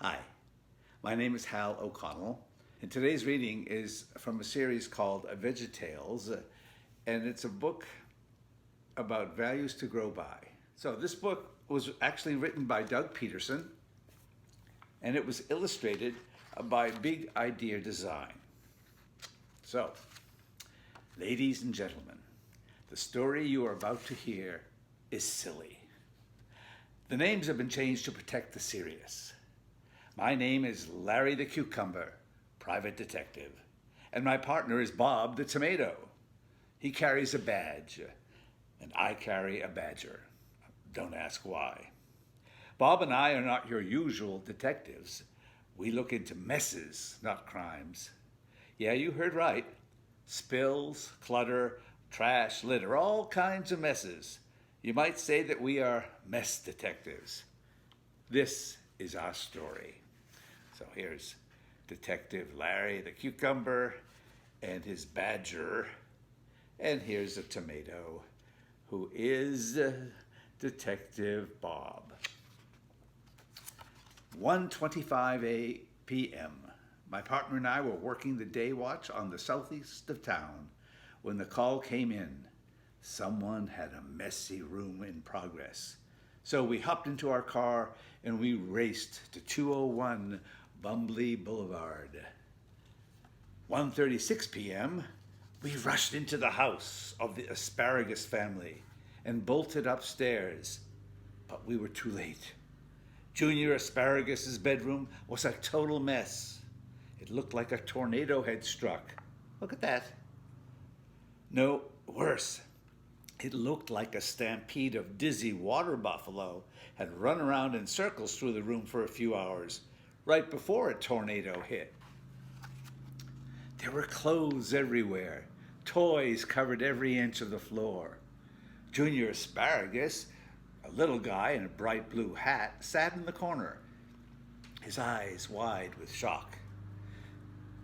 Hi, my name is Hal OConnell, and today's reading is from a series called VeggieTales, and it's a book about values to grow by. So this book was actually written by Doug Peterson, and it was illustrated by Big Idea Design. So, ladies and gentlemen, the story you are about to hear is silly. The names have been changed to protect the serious. My name is Larry the Cucumber, private detective, and my partner is Bob the Tomato. He carries a badge, and I carry a badger. Don't ask why. Bob and I are not your usual detectives. We look into messes, not crimes. Yeah, you heard right. Spills, clutter, trash, litter, all kinds of messes. You might say that we are mess detectives. This is our story. So here's Detective Larry the Cucumber and his badger. And here's a tomato who is Detective Bob. 1:25 p.m. My partner and I were working the day watch on the southeast of town when the call came in. Someone had a messy room in progress. So we hopped into our car and we raced to 201 Bumbly Boulevard. 1:36 p.m., we rushed into the house of the Asparagus family and bolted upstairs, but we were too late. Junior Asparagus' bedroom was a total mess. It looked like a tornado had struck. Look at that. No, worse. It looked like a stampede of dizzy water buffalo had run around in circles through the room for a few hours, right before a tornado hit. There were clothes everywhere. Toys covered every inch of the floor. Junior Asparagus, a little guy in a bright blue hat, sat in the corner, his eyes wide with shock.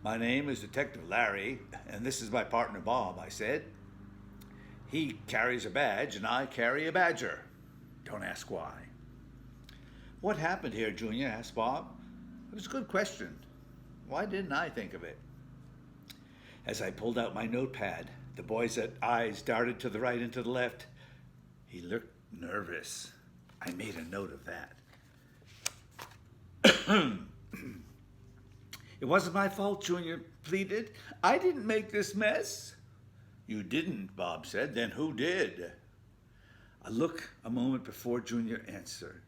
My name is Detective Larry, and this is my partner Bob, I said. He carries a badge, and I carry a badger. Don't ask why. What happened here, Junior? Asked Bob. It was a good question. Why didn't I think of it? As I pulled out my notepad, the boy's eyes darted to the right and to the left. He looked nervous. I made a note of that. It wasn't my fault, Junior pleaded. I didn't make this mess. You didn't, Bob said. Then who did? I looked a moment before Junior answered,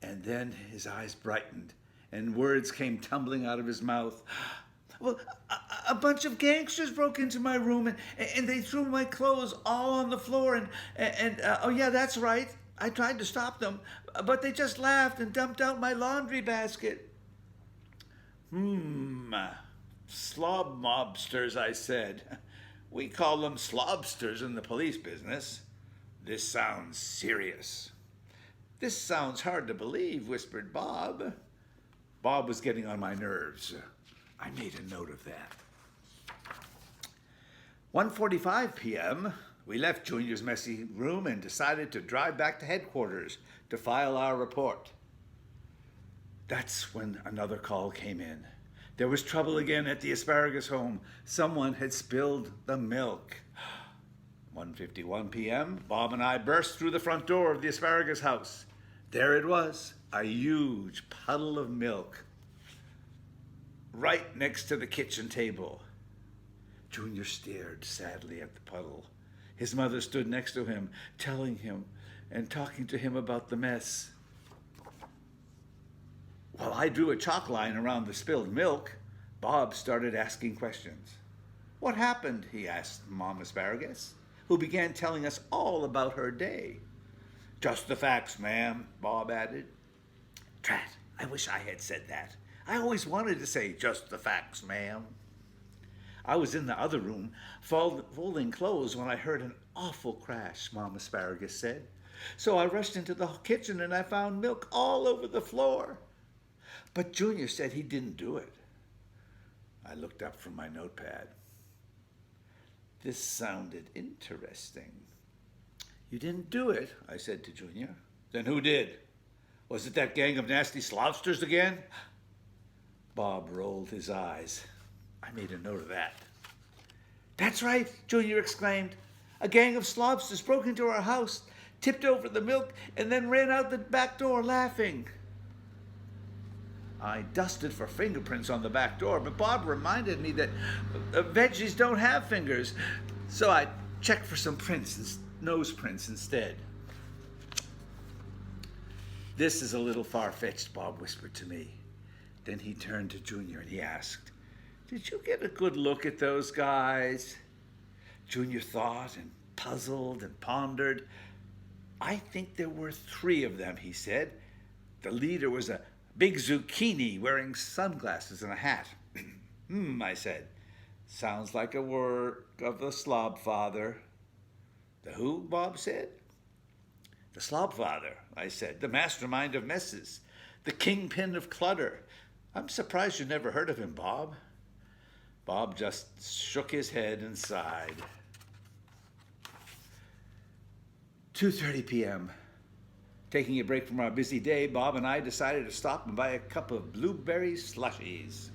and then his eyes brightened and words came tumbling out of his mouth. Well, a bunch of gangsters broke into my room and they threw my clothes all on the floor and oh yeah, that's right. I tried to stop them, but they just laughed and dumped out my laundry basket. Slob mobsters, I said. We call them slobsters in the police business. This sounds serious. This sounds hard to believe, whispered Bob. Bob was getting on my nerves. I made a note of that. 1:45 p.m., we left Junior's messy room and decided to drive back to headquarters to file our report. That's when another call came in. There was trouble again at the Asparagus home. Someone had spilled the milk. 1:51 p.m., Bob and I burst through the front door of the Asparagus house. There it was, a huge puddle of milk, right next to the kitchen table. Junior stared sadly at the puddle. His mother stood next to him, telling him and talking to him about the mess. While I drew a chalk line around the spilled milk, Bob started asking questions. What happened? He asked Mom Asparagus, who began telling us all about her day. Just the facts, ma'am, Bob added. Drat, I wish I had said that. I always wanted to say just the facts, ma'am. I was in the other room folding clothes when I heard an awful crash, Mom Asparagus said. So I rushed into the kitchen and I found milk all over the floor. But Junior said he didn't do it. I looked up from my notepad. This sounded interesting. You didn't do it, I said to Junior. Then who did? Was it that gang of nasty slobsters again? Bob rolled his eyes. I made a note of that. That's right, Junior exclaimed. A gang of slobsters broke into our house, tipped over the milk, and then ran out the back door laughing. I dusted for fingerprints on the back door, but Bob reminded me that veggies don't have fingers, so I checked for some prints, nose prints instead. This is a little far-fetched, Bob whispered to me. Then he turned to Junior and he asked, Did you get a good look at those guys? Junior thought and puzzled and pondered. I think there were 3 of them, he said. The leader was a big zucchini wearing sunglasses and a hat. I said. Sounds like a work of the Slobfather. The who? Bob said. The Slobfather, I said. The mastermind of messes. The kingpin of clutter. I'm surprised you never heard of him, Bob. Bob just shook his head and sighed. 2:30 p.m. Taking a break from our busy day, Bob and I decided to stop and buy a cup of blueberry slushies.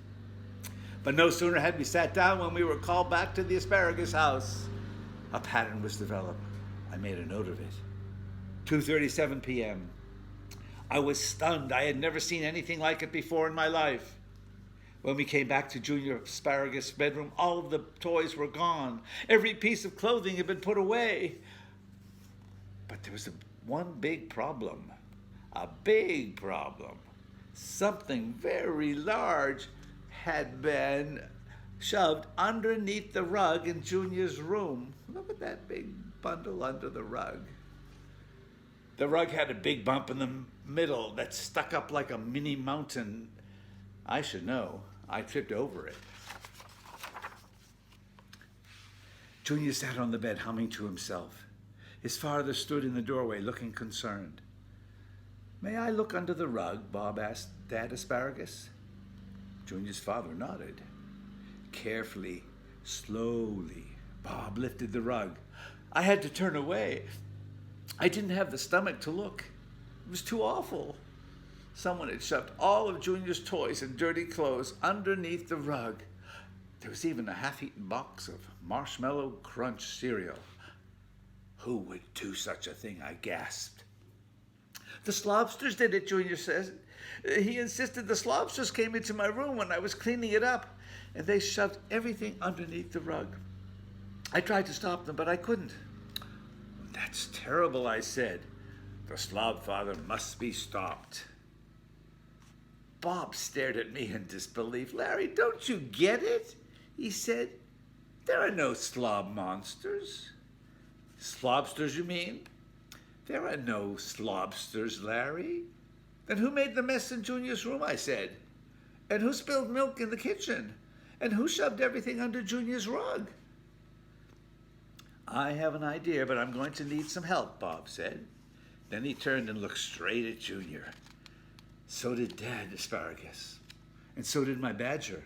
But no sooner had we sat down when we were called back to the asparagus house. A pattern was developed. I made a note of it. 2:37 p.m. I was stunned. I had never seen anything like it before in my life. When we came back to Junior Asparagus' bedroom, all of the toys were gone. Every piece of clothing had been put away. But there was one big problem. A big problem. Something very large had been shoved underneath the rug in Junior's room. Look at that big bundle under the rug. The rug had a big bump in the middle that stuck up like a mini mountain. I should know. I tripped over it. Junior sat on the bed humming to himself. His father stood in the doorway looking concerned. May I look under the rug? Bob asked Dad Asparagus. Junior's father nodded. Carefully, slowly, Bob lifted the rug. I had to turn away. I didn't have the stomach to look. It was too awful. Someone had shoved all of Junior's toys and dirty clothes underneath the rug. There was even a half-eaten box of Marshmallow Crunch cereal. Who would do such a thing? I gasped. The Slobsters did it, Junior says. He insisted the Slobsters came into my room when I was cleaning it up, and they shoved everything underneath the rug. I tried to stop them, but I couldn't. That's terrible, I said. The Slobfather must be stopped. Bob stared at me in disbelief. Larry, don't you get it? He said. There are no slob monsters. Slobsters, you mean? There are no slobsters, Larry. Then who made the mess in Junior's room, I said? And who spilled milk in the kitchen? And who shoved everything under Junior's rug? I have an idea, but I'm going to need some help, Bob said. Then he turned and looked straight at Junior. So did Dad Asparagus. And so did my badger.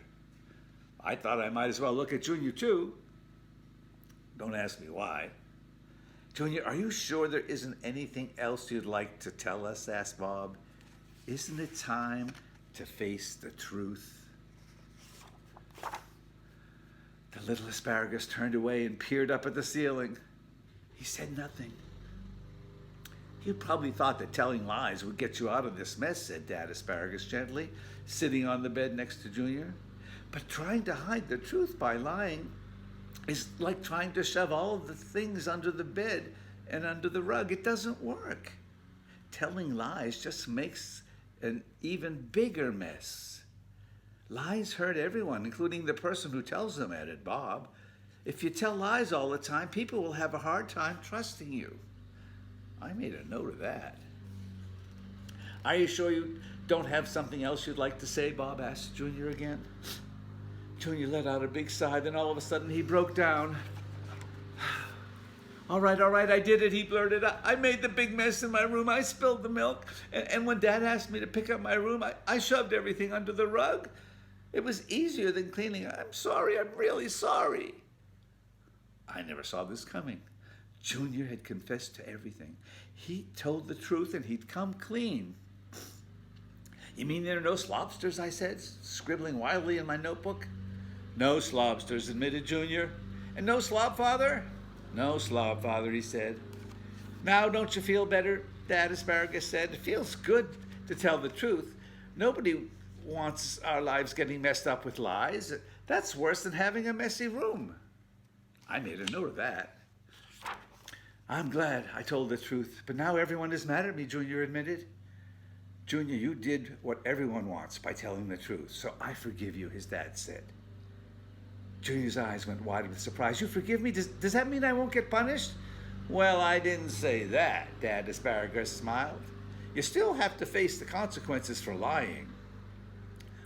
I thought I might as well look at Junior, too. Don't ask me why. Junior, are you sure there isn't anything else you'd like to tell us? Asked Bob. Isn't it time to face the truth? The little asparagus turned away and peered up at the ceiling. He said nothing. You probably thought that telling lies would get you out of this mess, said Dad Asparagus gently, sitting on the bed next to Junior. But trying to hide the truth by lying is like trying to shove all of the things under the bed and under the rug. It doesn't work. Telling lies just makes an even bigger mess. Lies hurt everyone, including the person who tells them, added Bob. If you tell lies all the time, people will have a hard time trusting you. I made a note of that. Are you sure you don't have something else you'd like to say? Bob asked Junior again. Junior let out a big sigh, then all of a sudden he broke down. All right, I did it, he blurted out. I made the big mess in my room. I spilled the milk. And when Dad asked me to pick up my room, I shoved everything under the rug. It was easier than cleaning. I'm sorry, I'm really sorry. I never saw this coming. Junior had confessed to everything. He told the truth and he'd come clean. You mean there are no slobsters, I said, scribbling wildly in my notebook. No slobsters, admitted Junior. And no Slobfather? No Slobfather, he said. Now, don't you feel better? Dad Asparagus said. It feels good to tell the truth. Nobody wants our lives getting messed up with lies. That's worse than having a messy room. I made a note of that. I'm glad I told the truth, but now everyone is mad at me, Junior admitted. Junior, you did what everyone wants by telling the truth, so I forgive you, his dad said. Junior's eyes went wide with surprise. You forgive me? Does that mean I won't get punished? Well, I didn't say that, Dad Asparagus smiled. You still have to face the consequences for lying.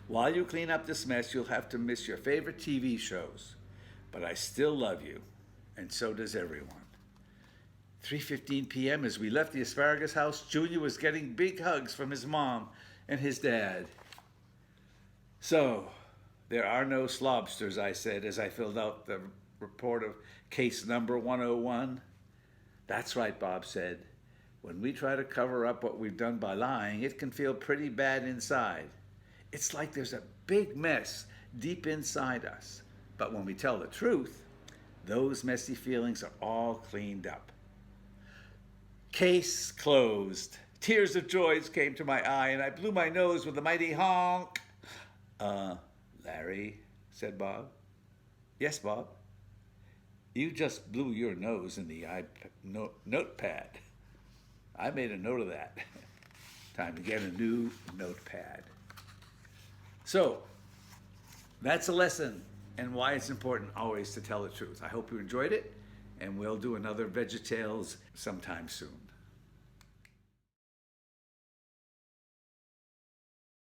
While you clean up this mess, you'll have to miss your favorite TV shows. But I still love you, and so does everyone. 3:15 p.m. as we left the Asparagus house, Junior was getting big hugs from his mom and his dad. So, there are no slobsters, I said as I filled out the report of case number 101. That's right, Bob said. When we try to cover up what we've done by lying, it can feel pretty bad inside. It's like there's a big mess deep inside us. But when we tell the truth, those messy feelings are all cleaned up. Case closed. Tears of joy came to my eye, and I blew my nose with a mighty honk. Larry, said Bob. Yes, Bob. You just blew your nose in the notepad. I made a note of that. Time to get a new notepad. So, that's a lesson and why it's important always to tell the truth. I hope you enjoyed it, and we'll do another VeggieTales sometime soon.